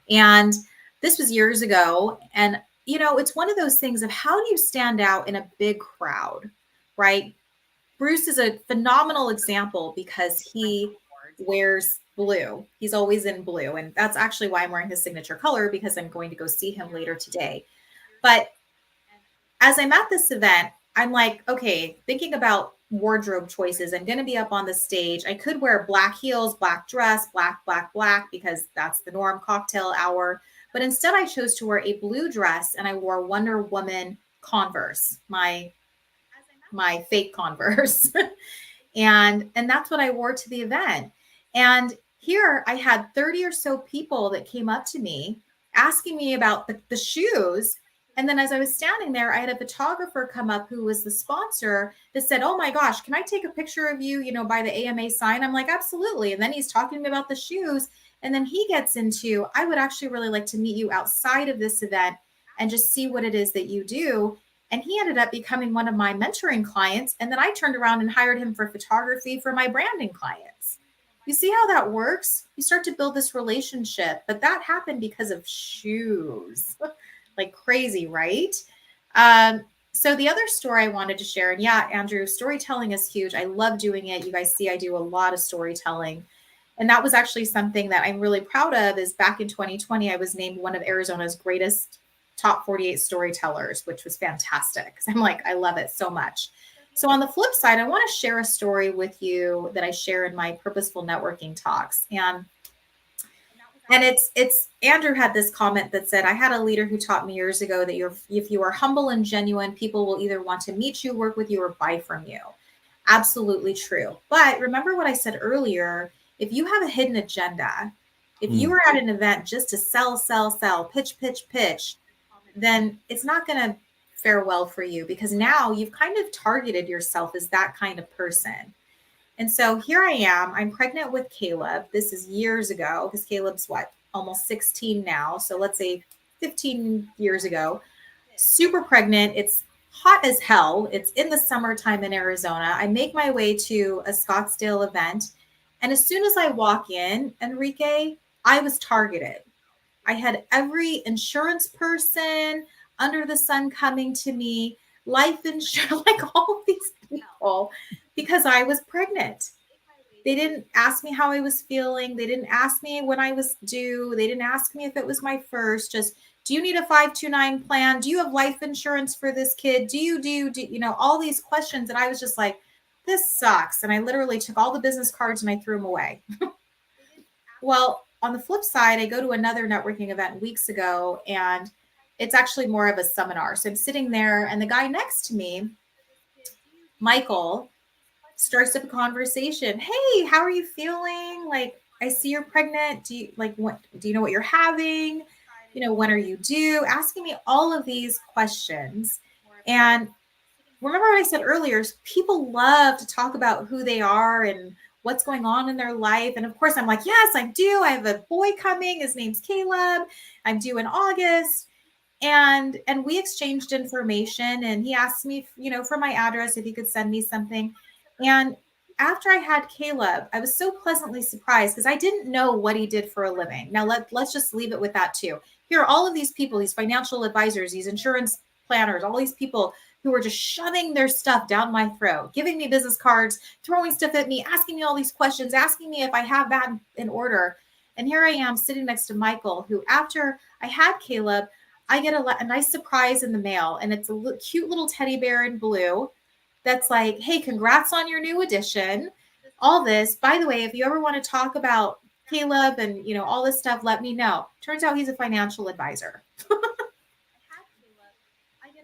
And this was years ago, and it's one of those things of how do you stand out in a big crowd, right? Bruce is a phenomenal example because he wears blue. He's always in blue, and that's actually why I'm wearing his signature color because I'm going to go see him later today. But as I'm at this event, I'm like, okay, thinking about wardrobe choices. I'm going to be up on the stage. I could wear black heels, black dress, black, black, black, because that's the norm, cocktail hour. But instead, I chose to wear a blue dress and I wore Wonder Woman Converse, my fake Converse. And that's what I wore to the event. And here I had 30 or so people that came up to me asking me about the shoes. And then as I was standing there, I had a photographer come up who was the sponsor that said, "Oh my gosh, can I take a picture of you, by the AMA sign?" I'm like, "Absolutely." And then he's talking to me about the shoes. And then he gets into, "I would actually really like to meet you outside of this event and just see what it is that you do." And he ended up becoming one of my mentoring clients. And then I turned around and hired him for photography for my branding clients. You see how that works? You start to build this relationship, but that happened because of shoes. Like crazy, right? So the other story I wanted to share, and yeah, Andrew, storytelling is huge. I love doing it. You guys see, I do a lot of storytelling. And that was actually something that I'm really proud of is back in 2020, I was named one of Arizona's greatest top 48 storytellers, which was fantastic. I'm like, I love it so much. So on the flip side, I want to share a story with you that I share in my purposeful networking talks. And it's Andrew had this comment that said, "I had a leader who taught me years ago that if you are humble and genuine, people will either want to meet you, work with you, or buy from you." Absolutely true. But remember what I said earlier, if you have a hidden agenda, if you Mm. are at an event just to sell, sell, sell, pitch, pitch, pitch, then it's not going to fare well for you because now you've kind of targeted yourself as that kind of person. And so here I am. I'm pregnant with Caleb. This is years ago because Caleb's what, almost 16 now. So let's say 15 years ago. Super pregnant. It's hot as hell. It's in the summertime in Arizona. I make my way to a Scottsdale event And as soon as I walk in, Enrique, I was targeted. I had every insurance person under the sun coming to me, life insurance, like all of these people, because I was pregnant. They didn't ask me how I was feeling. They didn't ask me when I was due. They didn't ask me if it was my first. Just, do you need a 529 plan? Do you have life insurance for this kid? All these questions. And I was just like, this sucks. And I literally took all the business cards and I threw them away. Well, on the flip side, I go to another networking event weeks ago, and it's actually more of a seminar. So I'm sitting there, and the guy next to me, Michael, starts up a conversation. Hey, how are you feeling? Like, I see you're pregnant. Do you know what you're having? When are you due? Asking me all of these questions. And remember what I said earlier, people love to talk about who they are and what's going on in their life. And of course, I'm like, yes, I do. I have a boy coming. His name's Caleb. I'm due in August. And we exchanged information, and he asked me, for my address, if he could send me something. And after I had Caleb, I was so pleasantly surprised because I didn't know what he did for a living. Now let's just leave it with that too. Here are all of these people, these financial advisors, these insurance planners, all these people who were just shoving their stuff down my throat, giving me business cards, throwing stuff at me, asking me all these questions, asking me if I have that in order. And here I am sitting next to Michael, who after I had Caleb, I get a nice surprise in the mail, and it's a cute little teddy bear in blue that's like, hey, congrats on your new addition. All this, by the way, if you ever want to talk about Caleb and all this stuff, let me know. Turns out he's a financial advisor.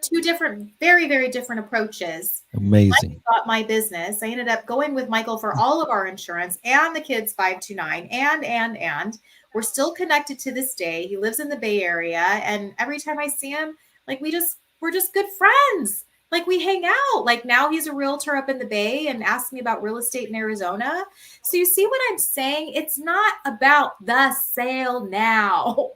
Two different, very, very different approaches. Amazing. Got my business. I ended up going with Michael for all of our insurance and the kids 529 and we're still connected to this day. He lives in the Bay Area, and every time I see him, like we're just good friends. Like we hang out. Like now he's a realtor up in the Bay and asks me about real estate in Arizona. So you see what I'm saying? It's not about the sale now.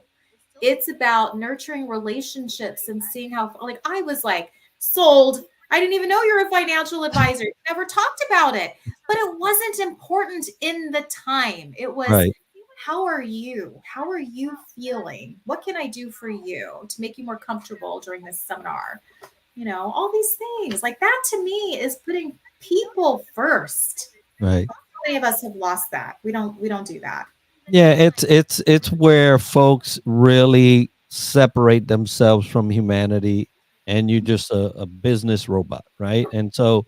It's about nurturing relationships and seeing how, like, I was like sold. I didn't even know you're a financial advisor. Never talked about it, but it wasn't important in the time. It was, Right. how are you? How are you feeling? What can I do for you to make you more comfortable during this seminar? All these things like that to me is putting people first. Right. Many of us have lost that. We don't do that. Yeah, it's where folks really separate themselves from humanity, and you're just a business robot, right? And so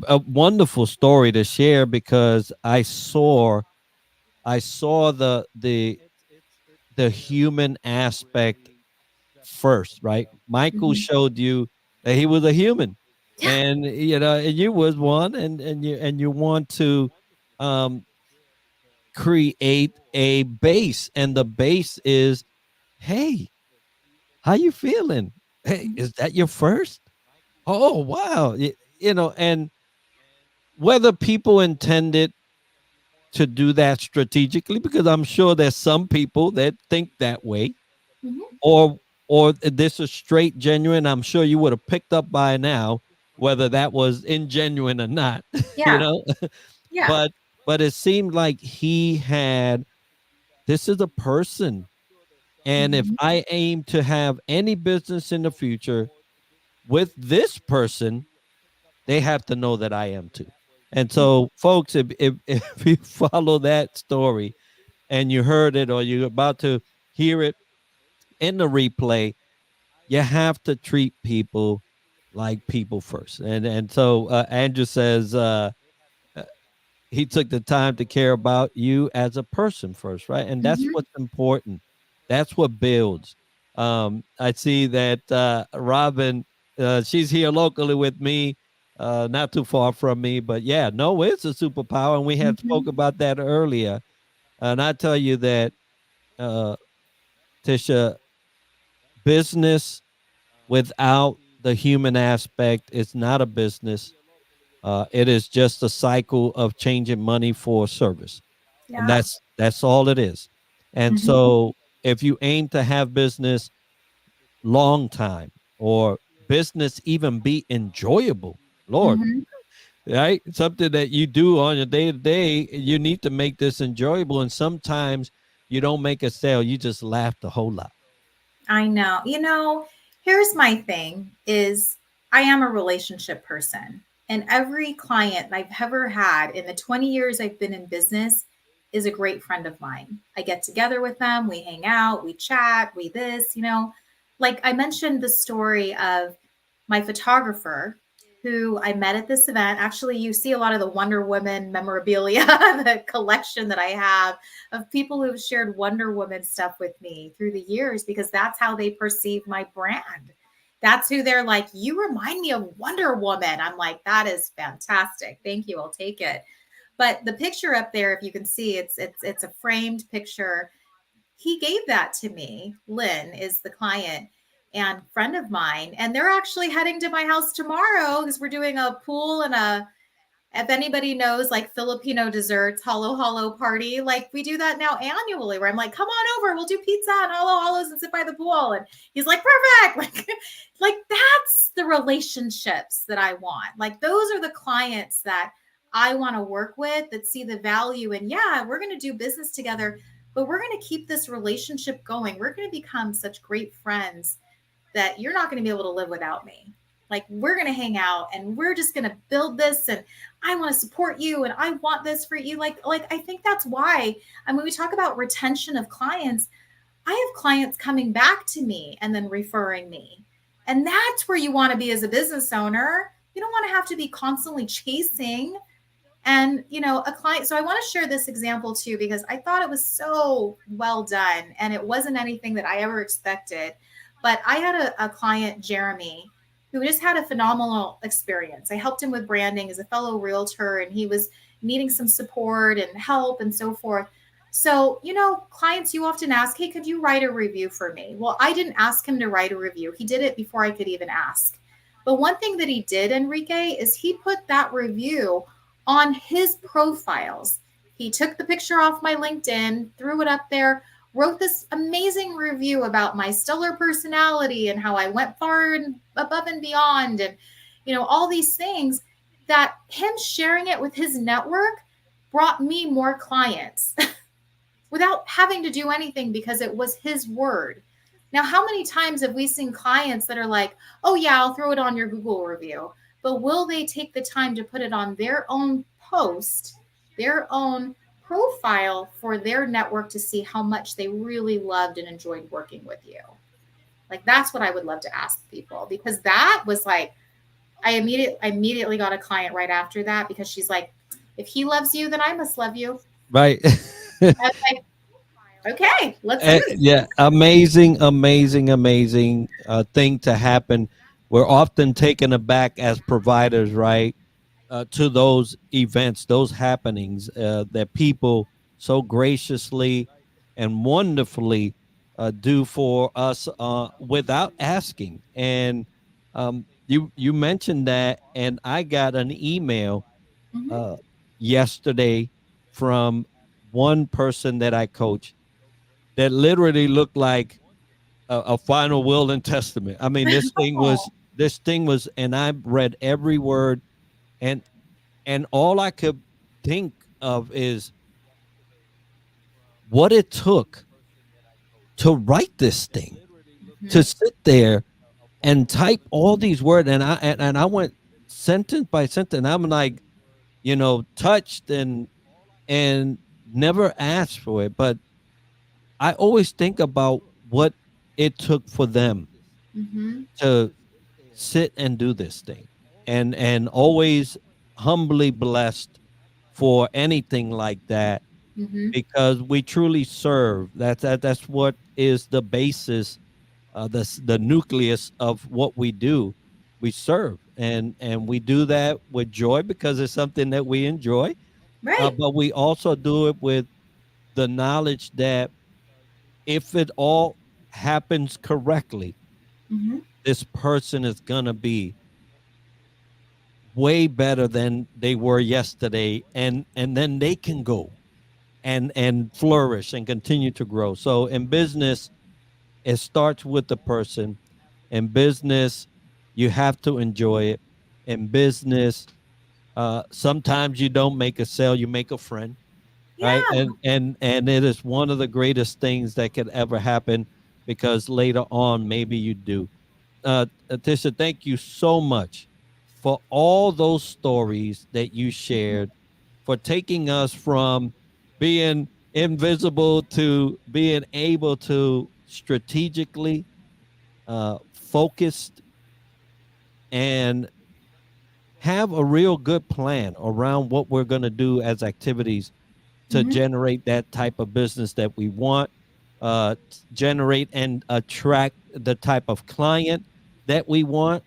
a wonderful story to share because I saw the human aspect first, right? Michael Mhm. showed you that he was a human, Yeah. and and you was one, and you want to um create a base, and the base is, hey, how you feeling? Hey, Mhm. is that your first? Oh wow. And whether people intended to do that strategically, because I'm sure there's some people that think that way, Mhm. or this is straight genuine. I'm sure you would have picked up by now whether that was ingenuine or not. you Yeah. know Yeah. but it seemed like he had, this is a person. And if Mhm. I aim to have any business in the future with this person, they have to know that I am too. And so, folks, if you follow that story and you heard it or you're about to hear it in the replay, you have to treat people like people first. And so Andrew says, uh, he took the time to care about you as a person first, right? And that's Mhm. what's important. That's what builds. I see that Robin, she's here locally with me, not too far from me, but yeah, no, it's a superpower, and we had spoke Mhm. about that earlier. And I tell you that, uh, Tisha, business without the human aspect is not a business. It is just a cycle of changing money for service, and Yeah. that's all it is. And Mhm. so, if you aim to have business long time, or business even be enjoyable, Lord, Mhm. right? Something that you do on your day to day. You need to make this enjoyable. And sometimes you don't make a sale, you just laugh the whole lot. I know. Here's my thing is I am a relationship person. And every client I've ever had in the 20 years I've been in business is a great friend of mine. I get together with them, we hang out, we chat, we this. Like I mentioned the story of my photographer who I met at this event. Actually, you see a lot of the Wonder Woman memorabilia, the collection that I have of people who have shared Wonder Woman stuff with me through the years because that's how they perceive my brand. That's who they're like, you remind me of Wonder Woman. I'm like, that is fantastic. Thank you. I'll take it. But the picture up there, if you can see, it's a framed picture. He gave that to me. Lynn is the client and friend of mine, and they're actually heading to my house tomorrow because we're doing a pool and if anybody knows like Filipino desserts, halo halo party, like we do that now annually where I'm like, come on over, we'll do pizza and halo halos and sit by the pool. And he's like, perfect. Like that's the relationships that I want. Like those are the clients that I want to work with that see the value and yeah, we're going to do business together, but we're going to keep this relationship going. We're going to become such great friends that you're not going to be able to live without me. Like we're going to hang out and we're just going to build this and I want to support you and I want this for you. Like I think that's why. And when we talk about retention of clients, I have clients coming back to me and then referring me. And that's where you want to be as a business owner. You don't want to have to be constantly chasing and, a client. So I want to share this example too, because I thought it was so well done and it wasn't anything that I ever expected. But I had a client, Jeremy, who just had a phenomenal experience. I helped him with branding as a fellow realtor, and he was needing some support and help and so forth. So, clients, you often ask, hey, could you write a review for me? Well, I didn't ask him to write a review. He did it before I could even ask. But one thing that he did, Enrique, is he put that review on his profiles. He took the picture off my LinkedIn, threw it up there, wrote this amazing review about my stellar personality and how I went far and above and beyond and all these things that him sharing it with his network brought me more clients without having to do anything because it was his word. Now, how many times have we seen clients that are like, oh, yeah, I'll throw it on your Google review? But will they take the time to put it on their own post, their own profile for their network to see how much they really loved and enjoyed working with you? Like, that's what I would love to ask people because that was like, I immediately got a client right after that because she's like, if he loves you, then I must love you. Right. I was like, okay, let's do this. Yeah, amazing, amazing, amazing thing to happen. We're often taken aback as providers, right, to those events, those happenings that people so graciously and wonderfully do for us without asking. And you mentioned that, and I got an email Mm-hmm. uh, yesterday from one person that I coach that literally looked like a final will and testament. I mean, this thing was, and I read every word, and all I could think of is what it took to write this thing, to Mm-hmm. sit there and type all these words, and I went sentence by sentence. I'm like, touched and never asked for it, but I always think about what it took for them Mm-hmm. to sit and do this thing, and always humbly blessed for anything like that Mm-hmm. because we truly serve. That's what is the basis, the nucleus of what we do. We serve, and we do that with joy because it's something that we enjoy, Right. but we also do it with the knowledge that if it all happens correctly, Mm-hmm. this person is gonna be way better than they were yesterday, and then they can go and flourish and continue to grow. So in business, it starts with the person. In business, you have to enjoy it. In business, Sometimes you don't make a sale, you make a friend, right? Yeah. And it is one of the greatest things that could ever happen, because later on maybe you do. Tisha, thank you so much for all those stories that you shared, for taking us from being invisible to being able to strategically focused and have a real good plan around what we're going to do as activities to Mhm. generate that type of business that we want, generate and attract the type of client that we want,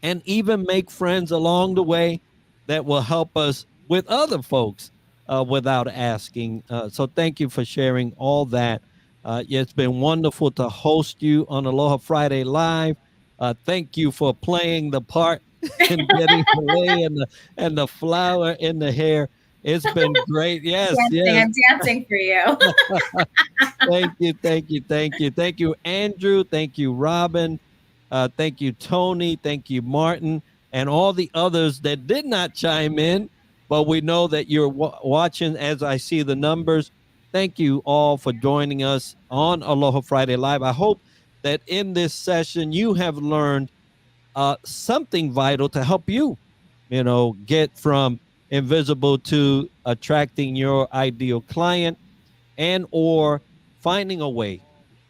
and even make friends along the way that will help us with other folks without asking. So thank you for sharing all that. It's been wonderful to host you on Aloha Friday Live. Thank you for playing the part and getting away, and the flower in the hair. It's been great. Yes, Dancing. yes. I'm dancing for you. Thank you, thank you, thank you, thank you, Andrew. Thank you, Robin. Thank you, Tony. Thank you, Martin, and all the others that did not chime in. But we know that you're watching as I see the numbers. Thank you all for joining us on Aloha Friday Live. I hope that in this session you have learned something vital to help you, get from invisible to attracting your ideal client, and or finding a way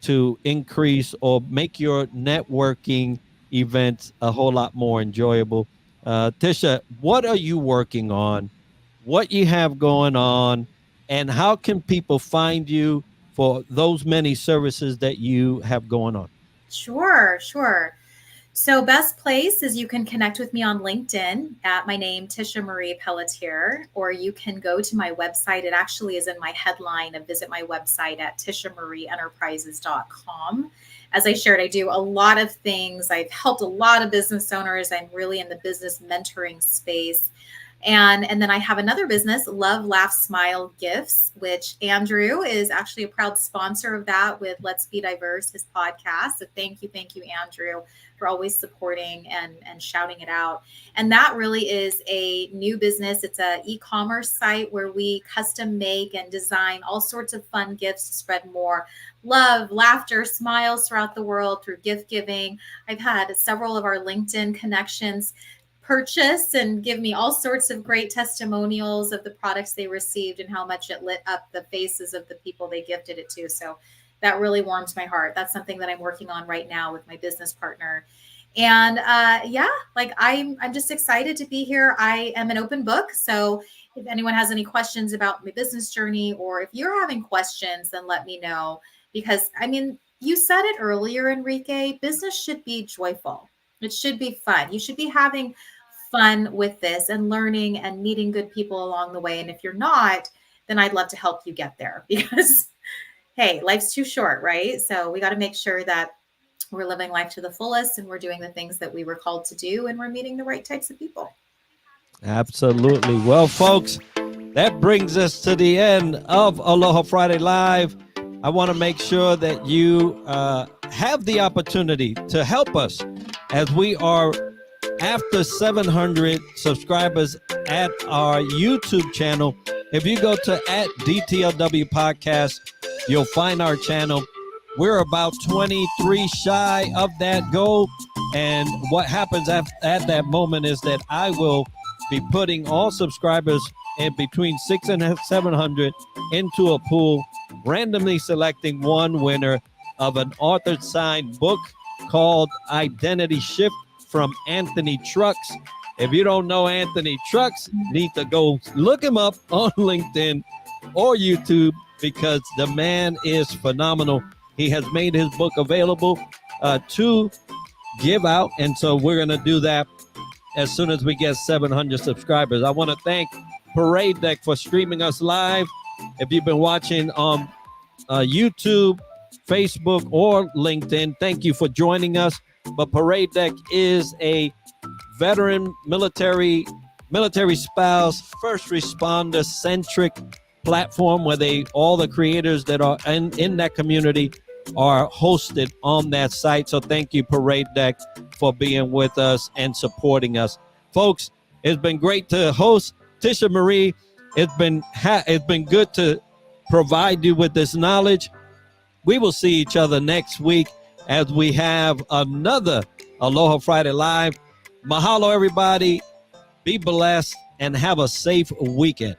to increase or make your networking events a whole lot more enjoyable. Tisha, what are you working on? What you have going on? And how can people find you for those many services that you have going on? Sure, sure. So, best place is you can connect with me on LinkedIn at my name, Tisha Marie Pelletier, or you can go to my website. It actually is in my headline of visit my website at tishamarieNterprises.com. As I shared, I do a lot of things. I've helped a lot of business owners. I'm really in the business mentoring space. And then I have another business, Love, Laugh, Smile Gifts, which Andrew is actually a proud sponsor of that with Let's Be Diverse, his podcast. So thank you, Andrew, for always supporting and shouting it out. And that really is a new business. It's an e-commerce site where we custom make and design all sorts of fun gifts to spread more love, laughter, smiles throughout the world through gift giving. I've had several of our LinkedIn connections purchase and give me all sorts of great testimonials of the products they received and how much it lit up the faces of the people they gifted it to. So that really warms my heart. That's something that I'm working on right now with my business partner. And yeah, like I'm just excited to be here. I am an open book. So if anyone has any questions about my business journey, or if you're having questions, then let me know. Because I mean, you said it earlier, Enrique, business should be joyful. It should be fun. You should be having fun with this and learning and meeting good people along the way. And if you're not, then I'd love to help you get there because, hey, life's too short, right? So we got to make sure that we're living life to the fullest and we're doing the things that we were called to do and we're meeting the right types of people. Absolutely. Well, folks, that brings us to the end of Aloha Friday Live. I want to make sure that you have the opportunity to help us as we are after 700 subscribers at our YouTube channel. If you go to at DTLW Podcast, you'll find our channel. We're about 23 shy of that goal. And what happens at that moment is that I will be putting all subscribers in between 600 and 700 into a pool, randomly selecting one winner of an authored signed book called Identity Shift from Anthony Trucks. If you don't know Anthony Trucks, need to go look him up on LinkedIn or YouTube because the man is phenomenal. He has made his book available to give out, and so we're going to do that as soon as we get 700 subscribers. I want to thank Parade Deck for streaming us live. If you've been watching on YouTube, Facebook, or LinkedIn, thank you for joining us. But Parade Deck is a veteran military spouse, first responder centric platform where all the creators that are in that community are hosted on that site. So thank you, Parade Deck, for being with us and supporting us. Folks, It's been great to host Tisha Marie. It's been good to provide you with this knowledge. We will see each other next week as we have another Aloha Friday Live. Mahalo, everybody. Be blessed and have a safe weekend.